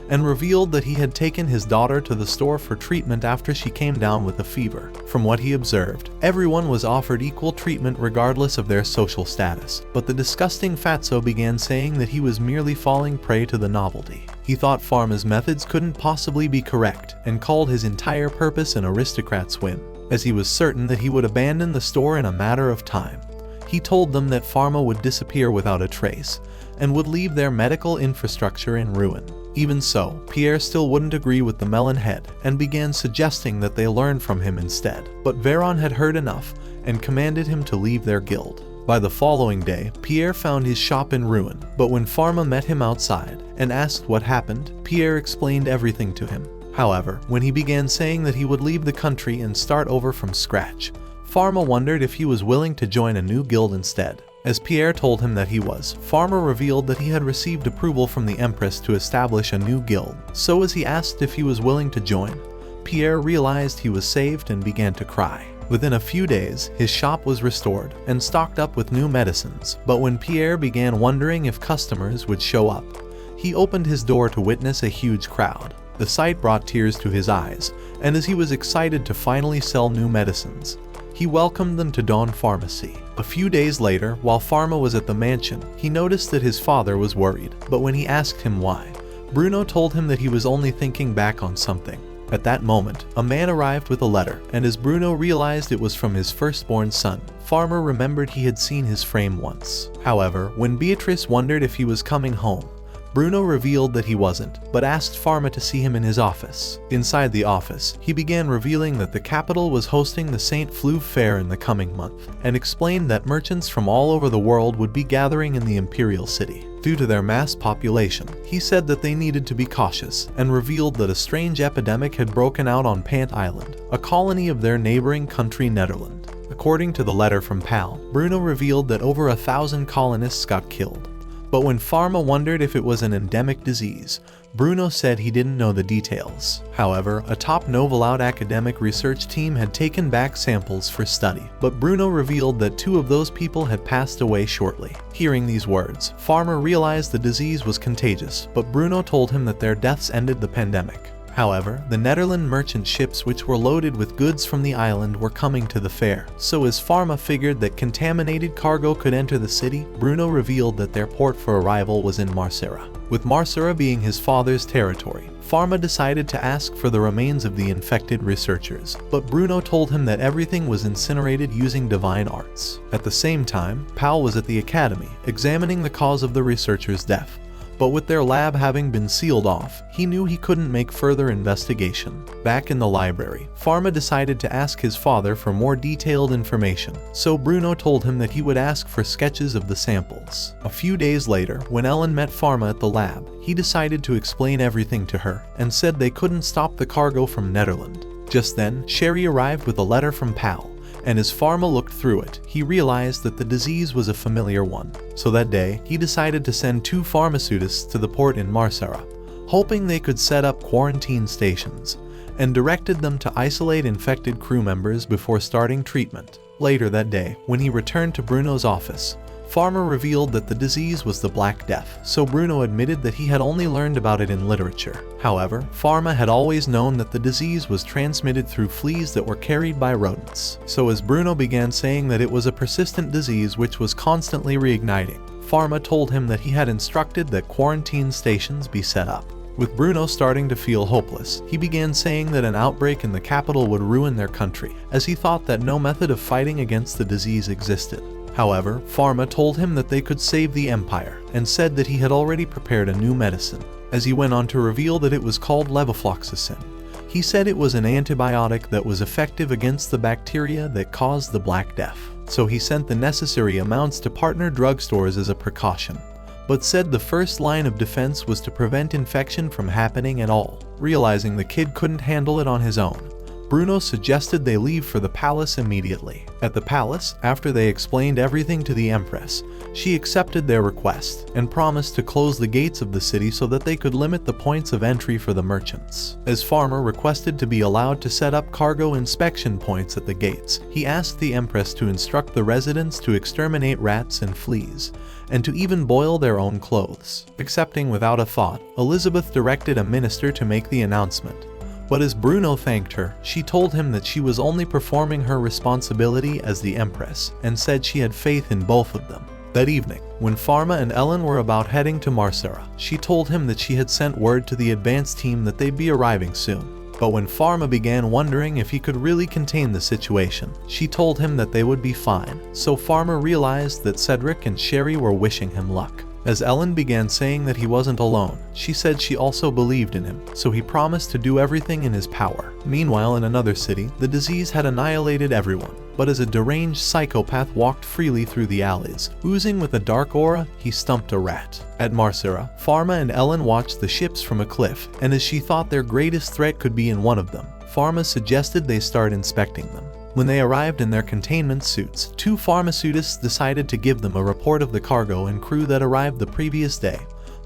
and revealed that he had taken his daughter to the store for treatment after she came down with a fever. From what he observed, everyone was offered equal treatment regardless of their social status, but the disgusting fatso began saying that he was merely falling prey to the novelty. He thought Farma's methods couldn't possibly be correct, and called his entire purpose an aristocrat's whim, as he was certain that he would abandon the store in a matter of time. He told them that Farma would disappear without a trace, and would leave their medical infrastructure in ruin. Even so, Pierre still wouldn't agree with the melon head, and began suggesting that they learn from him instead. But Veron had heard enough, and commanded him to leave their guild. By the following day, Pierre found his shop in ruin, but when Farma met him outside, and asked what happened, Pierre explained everything to him. However, when he began saying that he would leave the country and start over from scratch, Farma wondered if he was willing to join a new guild instead. As Pierre told him that he was, Farma revealed that he had received approval from the Empress to establish a new guild. So as he asked if he was willing to join, Pierre realized he was saved and began to cry. Within a few days, his shop was restored and stocked up with new medicines, but when Pierre began wondering if customers would show up, he opened his door to witness a huge crowd. The sight brought tears to his eyes, and as he was excited to finally sell new medicines, he welcomed them to Dawn Pharmacy. A few days later, while Farma was at the mansion, he noticed that his father was worried, but when he asked him why, Bruno told him that he was only thinking back on something. At that moment, a man arrived with a letter, and as Bruno realized it was from his firstborn son, Farma remembered he had seen his frame once. However, when Beatrice wondered if he was coming home, Bruno revealed that he wasn't, but asked Farma to see him in his office. Inside the office, he began revealing that the capital was hosting the St. Fleuve Fair in the coming month, and explained that merchants from all over the world would be gathering in the Imperial City. Due to their mass population, he said that they needed to be cautious, and revealed that a strange epidemic had broken out on Pant Island, a colony of their neighboring country Netherlands. According to the letter from Pal, Bruno revealed that over 1,000 colonists got killed. But when Farma wondered if it was an endemic disease, Bruno said he didn't know the details. However, a top Noviloud academic research team had taken back samples for study, but Bruno revealed that 2 of those people had passed away shortly. Hearing these words, Farma realized the disease was contagious, but Bruno told him that their deaths ended the pandemic. However, the Netherlands merchant ships which were loaded with goods from the island were coming to the fair, so as Farma figured that contaminated cargo could enter the city, Bruno revealed that their port for arrival was in Marcera. With Marcera being his father's territory, Farma decided to ask for the remains of the infected researchers, but Bruno told him that everything was incinerated using divine arts. At the same time, Pal was at the academy, examining the cause of the researchers' death. But with their lab having been sealed off, he knew he couldn't make further investigation. Back in the library, Farma decided to ask his father for more detailed information, so Bruno told him that he would ask for sketches of the samples. A few days later, when Ellen met Farma at the lab, he decided to explain everything to her, and said they couldn't stop the cargo from Netherlands. Just then, Sherry arrived with a letter from Pal, and as Farma looked through it, he realized that the disease was a familiar one. So that day, he decided to send 2 pharmaceutists to the port in Marcera, hoping they could set up quarantine stations, and directed them to isolate infected crew members before starting treatment. Later that day, when he returned to Bruno's office, Farma revealed that the disease was the Black Death, so Bruno admitted that he had only learned about it in literature. However, Farma had always known that the disease was transmitted through fleas that were carried by rodents. So as Bruno began saying that it was a persistent disease which was constantly reigniting, Farma told him that he had instructed that quarantine stations be set up. With Bruno starting to feel hopeless, he began saying that an outbreak in the capital would ruin their country, as he thought that no method of fighting against the disease existed. However, Farma told him that they could save the empire, and said that he had already prepared a new medicine, as he went on to reveal that it was called levofloxacin. He said it was an antibiotic that was effective against the bacteria that caused the Black Death, so he sent the necessary amounts to partner drugstores as a precaution, but said the first line of defense was to prevent infection from happening at all. Realizing the kid couldn't handle it on his own, Bruno suggested they leave for the palace immediately. At the palace, after they explained everything to the Empress, she accepted their request and promised to close the gates of the city so that they could limit the points of entry for the merchants. As Farma requested to be allowed to set up cargo inspection points at the gates, he asked the Empress to instruct the residents to exterminate rats and fleas, and to even boil their own clothes. Accepting without a thought, Elizabeth directed a minister to make the announcement. But as Bruno thanked her, she told him that she was only performing her responsibility as the Empress, and said she had faith in both of them. That evening, when Farma and Ellen were about heading to Marcera, she told him that she had sent word to the advance team that they'd be arriving soon. But when Farma began wondering if he could really contain the situation, she told him that they would be fine, so Farma realized that Cedric and Sherry were wishing him luck. As Ellen began saying that he wasn't alone, she said she also believed in him, so he promised to do everything in his power. Meanwhile, in another city, the disease had annihilated everyone, but as a deranged psychopath walked freely through the alleys, oozing with a dark aura, he stumped a rat. At Marcera, Farma and Ellen watched the ships from a cliff, and as she thought their greatest threat could be in one of them, Farma suggested they start inspecting them. When they arrived in their containment suits, two pharmaceutists decided to give them a report of the cargo and crew that arrived the previous day,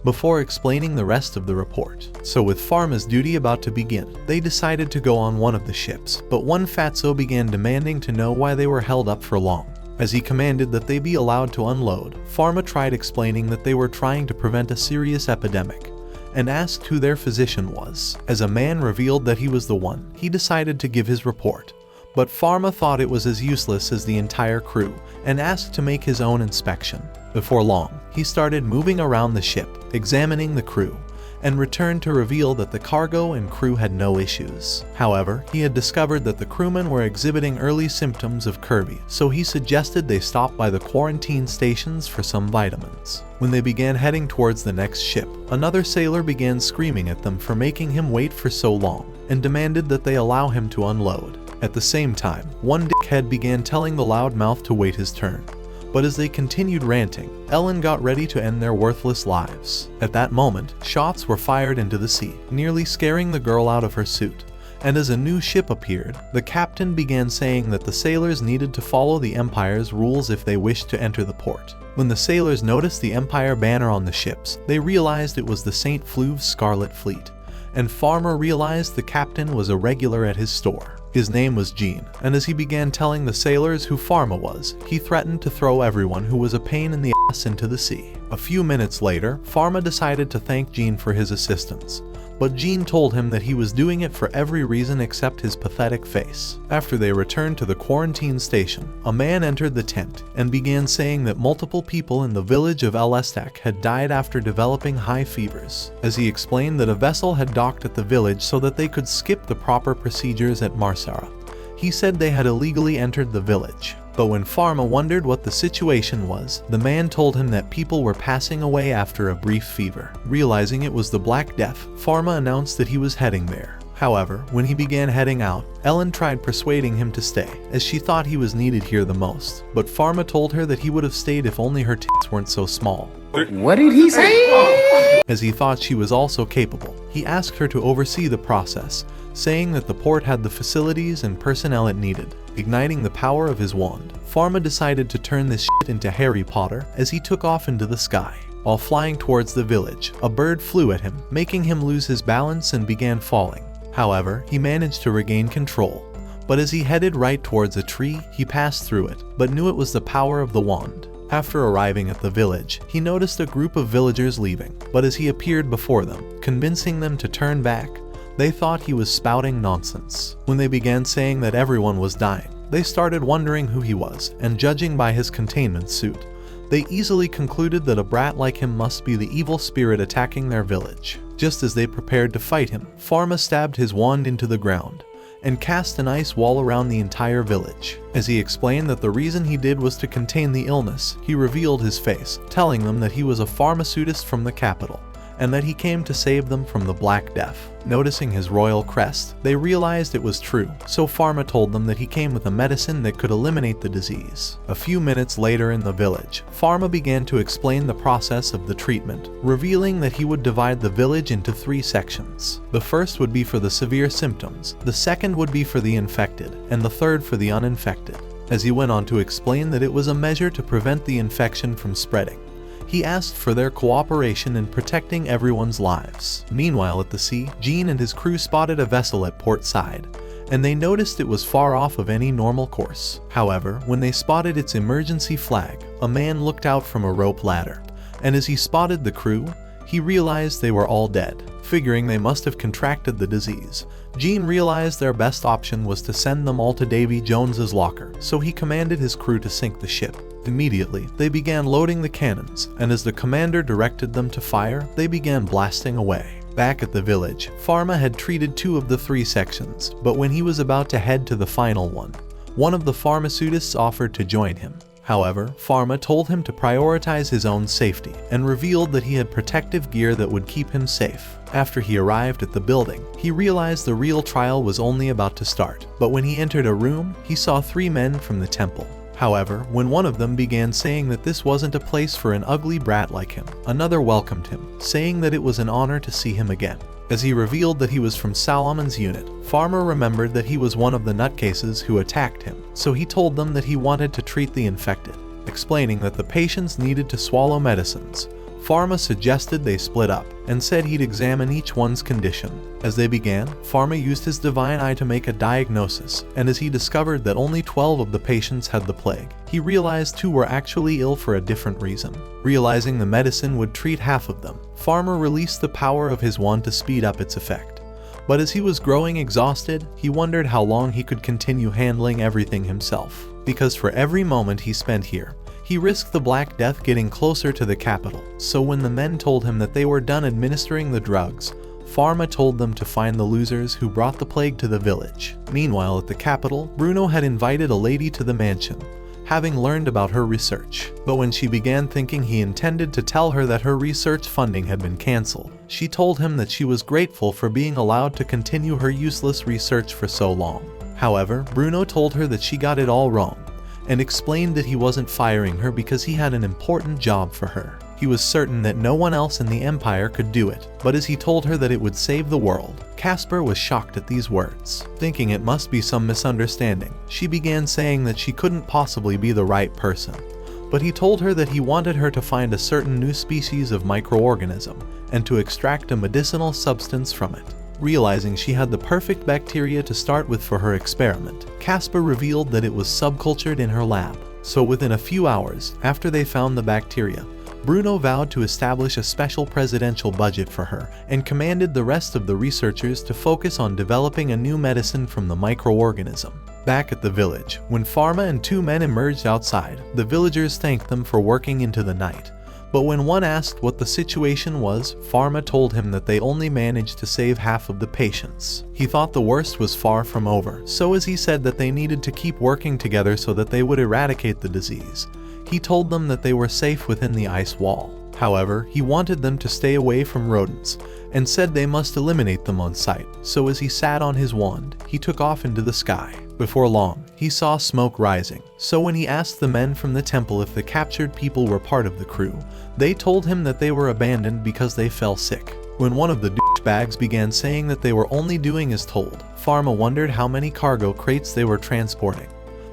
before explaining the rest of the report. So with Farma's duty about to begin, they decided to go on one of the ships, but one fatso began demanding to know why they were held up for long. As he commanded that they be allowed to unload, Farma tried explaining that they were trying to prevent a serious epidemic, and asked who their physician was. As a man revealed that he was the one, he decided to give his report. But Farma thought it was as useless as the entire crew and asked to make his own inspection. Before long, he started moving around the ship, examining the crew, and returned to reveal that the cargo and crew had no issues. However, he had discovered that the crewmen were exhibiting early symptoms of scurvy, so he suggested they stop by the quarantine stations for some vitamins. When they began heading towards the next ship, another sailor began screaming at them for making him wait for so long, and demanded that they allow him to unload. At the same time, one dickhead began telling the loudmouth to wait his turn. But as they continued ranting, Ellen got ready to end their worthless lives. At that moment, shots were fired into the sea, nearly scaring the girl out of her suit. And as a new ship appeared, the captain began saying that the sailors needed to follow the Empire's rules if they wished to enter the port. When the sailors noticed the Empire banner on the ships, they realized it was the St. Fleuve's Scarlet Fleet. And Farma realized the captain was a regular at his store. His name was Jean, and as he began telling the sailors who Farma was, he threatened to throw everyone who was a pain in the ass into the sea. A few minutes later, Farma decided to thank Jean for his assistance, but Jean told him that he was doing it for every reason except his pathetic face. After they returned to the quarantine station, a man entered the tent and began saying that multiple people in the village of El Estac had died after developing high fevers, as he explained that a vessel had docked at the village so that they could skip the proper procedures at Marcera. He said they had illegally entered the village. But when Farma wondered what the situation was, the man told him that people were passing away after a brief fever. Realizing it was the Black Death, Farma announced that he was heading there. However, when he began heading out, Ellen tried persuading him to stay, as she thought he was needed here the most. But Farma told her that he would have stayed if only her tits weren't so small. What did he say? As he thought she was also capable, he asked her to oversee the process, saying that the port had the facilities and personnel it needed. Igniting the power of his wand, Farma decided to turn this shit into Harry Potter as he took off into the sky. While flying towards the village, a bird flew at him, making him lose his balance and began falling. However, he managed to regain control. But as he headed right towards a tree, he passed through it, but knew it was the power of the wand. After arriving at the village, he noticed a group of villagers leaving, but as he appeared before them, convincing them to turn back, they thought he was spouting nonsense. When they began saying that everyone was dying, they started wondering who he was, and judging by his containment suit, they easily concluded that a brat like him must be the evil spirit attacking their village. Just as they prepared to fight him, Farma stabbed his wand into the ground and cast an ice wall around the entire village. As he explained that the reason he did was to contain the illness, he revealed his face, telling them that he was a pharmaceutist from the capital, and that he came to save them from the Black Death. Noticing his royal crest, they realized it was true, so Farma told them that he came with a medicine that could eliminate the disease. A few minutes later in the village, Farma began to explain the process of the treatment, revealing that he would divide the village into 3 sections. The first would be for the severe symptoms, the second would be for the infected, and the third for the uninfected. As he went on to explain that it was a measure to prevent the infection from spreading, he asked for their cooperation in protecting everyone's lives. Meanwhile at the sea, Jean and his crew spotted a vessel at port side, and they noticed it was far off of any normal course. However, when they spotted its emergency flag, a man looked out from a rope ladder, and as he spotted the crew, he realized they were all dead. Figuring they must have contracted the disease, Jean realized their best option was to send them all to Davy Jones's locker, so he commanded his crew to sink the ship. Immediately, they began loading the cannons, and as the commander directed them to fire, they began blasting away. Back at the village, Farma had treated 2 of the 3 sections, but when he was about to head to the final one of the pharmaceutists offered to join him. However, Farma told him to prioritize his own safety and revealed that he had protective gear that would keep him safe. After he arrived at the building, he realized the real trial was only about to start, but when he entered a room, he saw 3 men from the temple. However, when one of them began saying that this wasn't a place for an ugly brat like him, another welcomed him, saying that it was an honor to see him again. As he revealed that he was from Salomon's unit, Farma remembered that he was one of the nutcases who attacked him, so he told them that he wanted to treat the infected. Explaining that the patients needed to swallow medicines, Farma suggested they split up, and said he'd examine each one's condition. As they began, Farma used his divine eye to make a diagnosis, and as he discovered that only 12 of the patients had the plague, he realized 2 were actually ill for a different reason. Realizing the medicine would treat half of them, Farma released the power of his wand to speed up its effect. But as he was growing exhausted, he wondered how long he could continue handling everything himself. Because for every moment he spent here, he risked the Black Death getting closer to the capital, so when the men told him that they were done administering the drugs, Farma told them to find the losers who brought the plague to the village. Meanwhile at the capital, Bruno had invited a lady to the mansion, having learned about her research. But when she began thinking he intended to tell her that her research funding had been cancelled, she told him that she was grateful for being allowed to continue her useless research for so long. However, Bruno told her that she got it all wrong, and explained that he wasn't firing her because he had an important job for her. He was certain that no one else in the Empire could do it, but as he told her that it would save the world, Casper was shocked at these words. Thinking it must be some misunderstanding, she began saying that she couldn't possibly be the right person. But he told her that he wanted her to find a certain new species of microorganism, and to extract a medicinal substance from it. Realizing she had the perfect bacteria to start with for her experiment, Casper revealed that it was subcultured in her lab. So within a few hours, after they found the bacteria, Bruno vowed to establish a special presidential budget for her, and commanded the rest of the researchers to focus on developing a new medicine from the microorganism. Back at the village, when Farma and 2 men emerged outside, the villagers thanked them for working into the night. But when one asked what the situation was, Farma told him that they only managed to save half of the patients. He thought the worst was far from over, so as he said that they needed to keep working together so that they would eradicate the disease, he told them that they were safe within the ice wall. However, he wanted them to stay away from rodents, and said they must eliminate them on sight, so as he sat on his wand, he took off into the sky. Before long, he saw smoke rising, so when he asked the men from the temple if the captured people were part of the crew, they told him that they were abandoned because they fell sick. When one of the douchebags began saying that they were only doing as told, Farma wondered how many cargo crates they were transporting,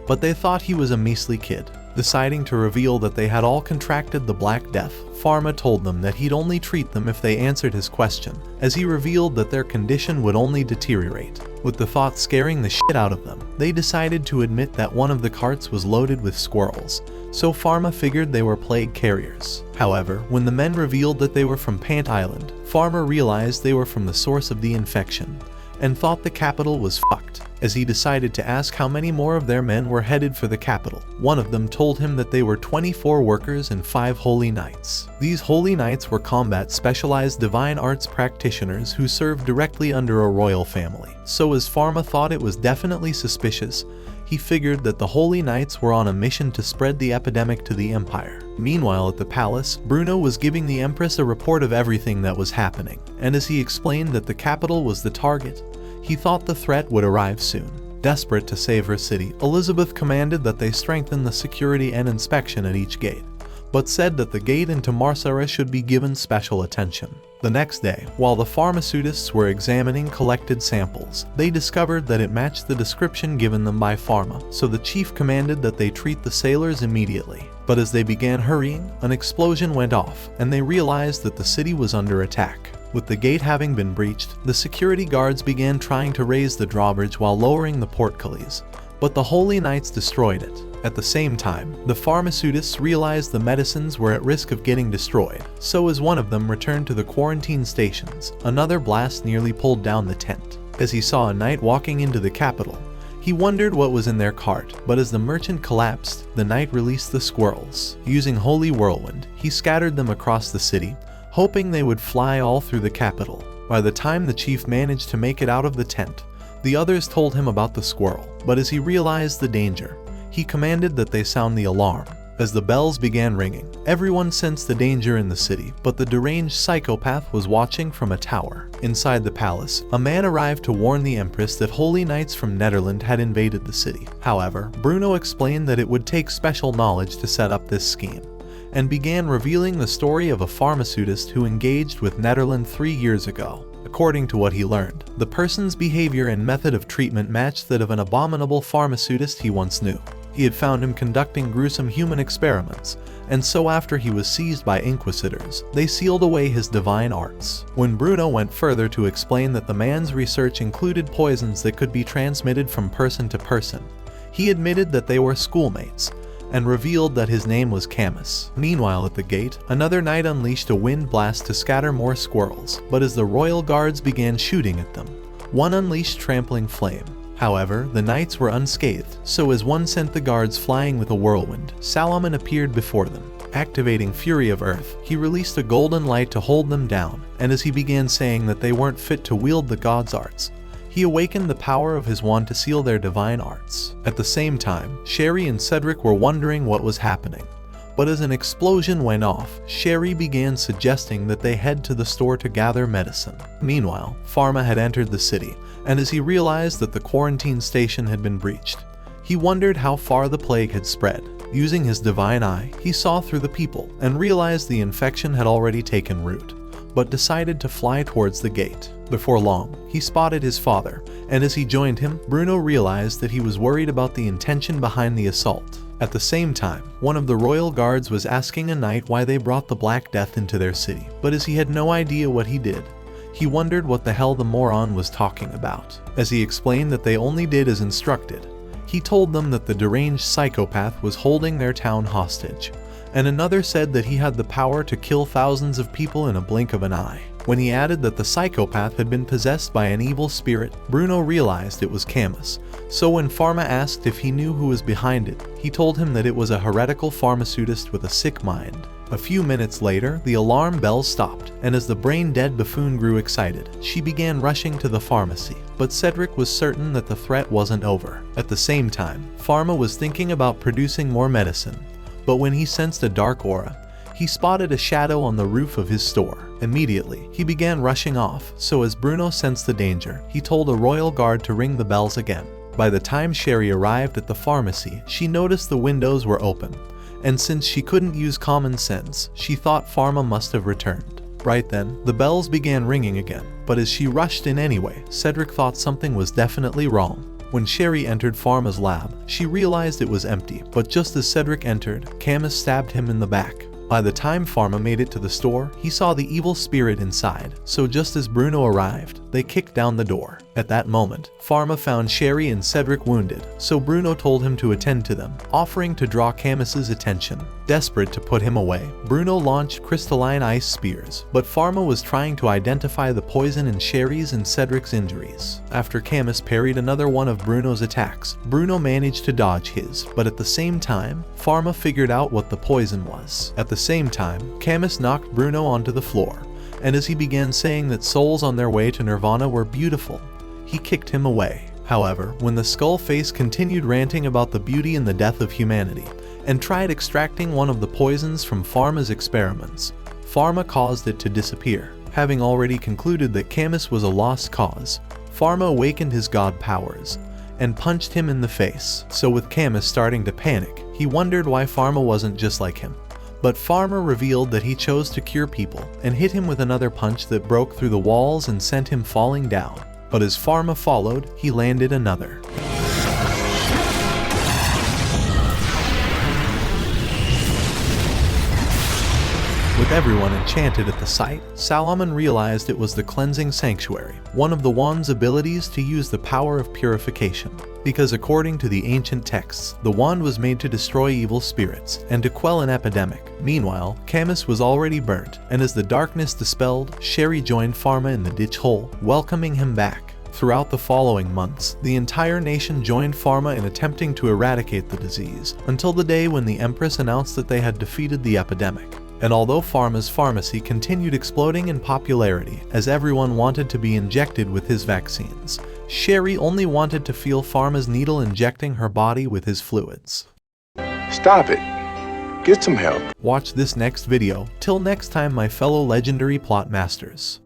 but they thought he was a measly kid. Deciding to reveal that they had all contracted the Black Death, Farma told them that he'd only treat them if they answered his question, as he revealed that their condition would only deteriorate. With the thought scaring the shit out of them, they decided to admit that one of the carts was loaded with squirrels, so Farma figured they were plague carriers. However, when the men revealed that they were from Pant Island, Farma realized they were from the source of the infection, and thought the capital was fucked, as he decided to ask how many more of their men were headed for the capital. One of them told him that they were 24 workers and 5 holy knights. These holy knights were combat specialized divine arts practitioners who served directly under a royal family. So as Farma thought it was definitely suspicious, he figured that the holy knights were on a mission to spread the epidemic to the empire. Meanwhile at the palace, Bruno was giving the empress a report of everything that was happening, and as he explained that the capital was the target, he thought the threat would arrive soon. Desperate to save her city, Elizabeth commanded that they strengthen the security and inspection at each gate, but said that the gate into Marsara should be given special attention. The next day, while the pharmaceutists were examining collected samples, they discovered that it matched the description given them by Farma, so the chief commanded that they treat the sailors immediately. But as they began hurrying, an explosion went off, and they realized that the city was under attack. With the gate having been breached, the security guards began trying to raise the drawbridge while lowering the portcullis, but the holy knights destroyed it. At the same time, the pharmaceutists realized the medicines were at risk of getting destroyed, so as one of them returned to the quarantine stations, another blast nearly pulled down the tent. As he saw a knight walking into the capital, he wondered what was in their cart, but as the merchant collapsed, the knight released the squirrels. Using Holy Whirlwind, he scattered them across the city, hoping they would fly all through the capital. By the time the chief managed to make it out of the tent, the others told him about the squirrel, but as he realized the danger, he commanded that they sound the alarm. As the bells began ringing, everyone sensed the danger in the city, but the deranged psychopath was watching from a tower. Inside the palace, a man arrived to warn the empress that holy knights from Netherland had invaded the city. However, Bruno explained that it would take special knowledge to set up this scheme, and began revealing the story of a pharmaceutist who engaged with Netherland 3 years ago. According to what he learned, the person's behavior and method of treatment matched that of an abominable pharmaceutist he once knew. He had found him conducting gruesome human experiments, and so after he was seized by inquisitors, they sealed away his divine arts. When Bruno went further to explain that the man's research included poisons that could be transmitted from person to person, he admitted that they were schoolmates, and revealed that his name was Camus. Meanwhile at the gate, another knight unleashed a wind blast to scatter more squirrels, but as the royal guards began shooting at them, one unleashed trampling flame. However, the knights were unscathed, so as one sent the guards flying with a whirlwind, Salomon appeared before them. Activating Fury of Earth, he released a golden light to hold them down, and as he began saying that they weren't fit to wield the gods' arts, he awakened the power of his wand to seal their divine arts. At the same time, Sherry and Cedric were wondering what was happening. But as an explosion went off, Sherry began suggesting that they head to the store to gather medicine. Meanwhile, Farma had entered the city, and as he realized that the quarantine station had been breached, he wondered how far the plague had spread. Using his divine eye, he saw through the people and realized the infection had already taken root, but decided to fly towards the gate. Before long, he spotted his father, and as he joined him, Bruno realized that he was worried about the intention behind the assault. At the same time, one of the royal guards was asking a knight why they brought the Black Death into their city, but as he had no idea what he did, he wondered what the hell the moron was talking about. As he explained that they only did as instructed, he told them that the deranged psychopath was holding their town hostage, and another said that he had the power to kill thousands of people in a blink of an eye. When he added that the psychopath had been possessed by an evil spirit, Bruno realized it was Camus, so when Farma asked if he knew who was behind it, he told him that it was a heretical pharmaceutist with a sick mind. A few minutes later, the alarm bells stopped, and as the brain-dead buffoon grew excited, she began rushing to the pharmacy, but Cedric was certain that the threat wasn't over. At the same time, Farma was thinking about producing more medicine, but when he sensed a dark aura, he spotted a shadow on the roof of his store. Immediately, he began rushing off, so as Bruno sensed the danger, he told a royal guard to ring the bells again. By the time Sherry arrived at the pharmacy, she noticed the windows were open, and since she couldn't use common sense, she thought Farma must have returned. Right then, the bells began ringing again, but as she rushed in anyway, Cedric thought something was definitely wrong. When Sherry entered Farma's lab, she realized it was empty, but just as Cedric entered, Camus stabbed him in the back. By the time Farma made it to the store, he saw the evil spirit inside, so just as Bruno arrived, they kicked down the door. At that moment, Farma found Sherry and Cedric wounded, so Bruno told him to attend to them, offering to draw Camus's attention. Desperate to put him away, Bruno launched crystalline ice spears, but Farma was trying to identify the poison in Sherry's and Cedric's injuries. After Camus parried another one of Bruno's attacks, Bruno managed to dodge his, but at the same time, Farma figured out what the poison was. At the same time, Camus knocked Bruno onto the floor, and as he began saying that souls on their way to Nirvana were beautiful, he kicked him away. However, when the skull face continued ranting about the beauty and the death of humanity, and tried extracting one of the poisons from Farma's experiments, Farma caused it to disappear. Having already concluded that Camus was a lost cause, Farma awakened his god powers, and punched him in the face. So with Camus starting to panic, he wondered why Farma wasn't just like him. But Farma revealed that he chose to cure people, and hit him with another punch that broke through the walls and sent him falling down. But as Farma followed, he landed another. With everyone enchanted at the sight, Salomon realized it was the Cleansing Sanctuary, one of the wand's abilities to use the power of purification. Because according to the ancient texts, the wand was made to destroy evil spirits and to quell an epidemic. Meanwhile, Camus was already burnt, and as the darkness dispelled, Sherry joined Farma in the ditch hole, welcoming him back. Throughout the following months, the entire nation joined Farma in attempting to eradicate the disease, until the day when the Empress announced that they had defeated the epidemic. And although Farma's pharmacy continued exploding in popularity as everyone wanted to be injected with his vaccines, Sherry only wanted to feel Farma's needle injecting her body with his fluids. Stop it. Get some help. Watch this next video. Till next time, my fellow legendary plot masters.